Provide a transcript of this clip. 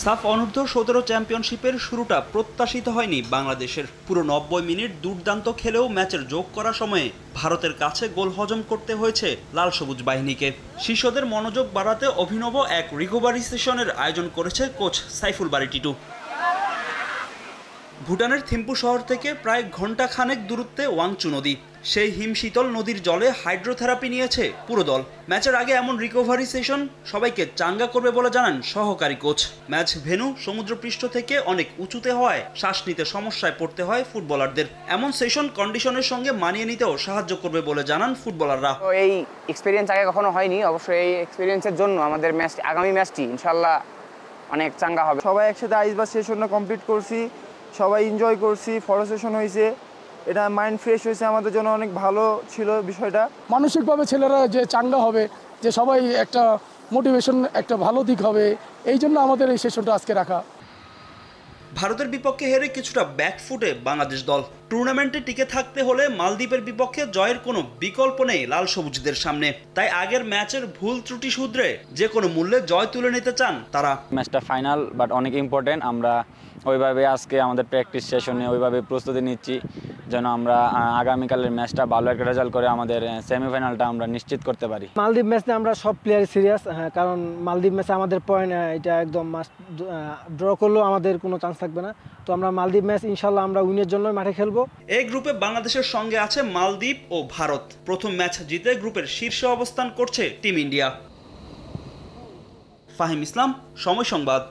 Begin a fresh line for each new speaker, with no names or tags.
সাফ অনূর্ধ্ব 17 চ্যাম্পিয়নশিপের শুরুটা প্রত্যাশিত হয়নি বাংলাদেশের। পুরো 90 মিনিট দুর্দান্ত খেলেও ম্যাচের যোগ করা সময়ে ভারতের কাছে গোল হজম করতে হয়েছে লাল সবুজ বাহিনীকে। শিষ্যদের মনোযোগ বাড়াতে অভিনব এক রিকভারি সেশনের আয়োজন করেছে কোচ সাইফুল বারী টিটু। ভুটানের থিম্পু শহর থেকে প্রায় ঘণ্টা খানেক দূরত্বে ওয়াংচু নদী, সেই হিমশীতল নদীর জলে হাইড্রোথেরাপি নিয়েছে পুরো দল। ম্যাচের আগে এমন রিকভারি সেশন সবাইকে চাঙ্গা করবে বলে জানান সহকারী কোচ। ম্যাচ ভেন্যু সমুদ্রপৃষ্ঠ থেকে অনেক উঁচুতে হওয়ায় শ্বাস নিতে সমস্যায় পড়তে হয় ফুটবলারদের। এমন সেশন কন্ডিশনের সঙ্গে মানিয়ে নিতেও সাহায্য করবে বলে জানান ফুটবলাররা।
এই এক্সপিরিয়েন্স আগে কখনো হয়নি, অবশ্যই এই এক্সপিরিয়েন্সের জন্য আমাদের আগামী ম্যাচটি ইনশাল্লাহ অনেক চাঙ্গা হবে।
সবাই একসাথে আইস বা সেশনটা কমপ্লিট করছি, সবাই এনজয় করছি, ফটো সেশন হয়েছে, এটা মাইন্ড ফ্রেশ হয়েছে, আমাদের জন্য অনেক ভালো ছিল বিষয়টা।
মানসিকভাবে ছেলেরা যে চাঙ্গা হবে, যে সবাই একটা মোটিভেশন, একটা ভালো দিক হবে, এই জন্য আমাদের এই সেশনটা আজকে রাখা।
ভারতের বিপক্ষে হেরে কিছুটা ব্যাকফুটে বাংলাদেশ দল। টুর্নামেন্টে টিকে থাকতে হলে মালদ্বীপের বিপক্ষে জয়ের কোনো বিকল্প নেই লাল সবুজদের সামনে। তাই আগের ম্যাচের ভুল ত্রুটি শুধরে যে কোনো মূল্যে জয় তুলে নিতে চান তারা।
ম্যাচটা ফাইনাল বাট অনেক ইম্পর্টেন্ট। আমরা ওইভাবে আজকে আমাদের প্র্যাকটিস সেশনে ওইভাবে প্রস্তুতি নিচ্ছি যেন আমরা আগামীকালের ম্যাচটা ভালো একটা রেজাল্ট করে আমাদের সেমিফাইনালটা আমরা নিশ্চিত করতে পারি।
মালদ্বীপ ম্যাচে আমরা সব প্লেয়ার সিরিয়াস, কারণ মালদ্বীপ ম্যাচে আমাদের পয়েন্ট এটা একদম মাস্ট, ড্র করলেও আমাদের কোনো চান্স থাকবে না। তো আমরা মালদ্বীপ ম্যাচ ইনশাল্লাহ আমরা উইনের জন্য মাঠে খেলবো।
এই গ্রুপে বাংলাদেশের সঙ্গে আছে মালদ্বীপ ও ভারত। প্রথম ম্যাচ জিতে গ্রুপের শীর্ষে অবস্থান করছে টিম ইন্ডিয়া। ফাহিম ইসলাম, সময় সংবাদ।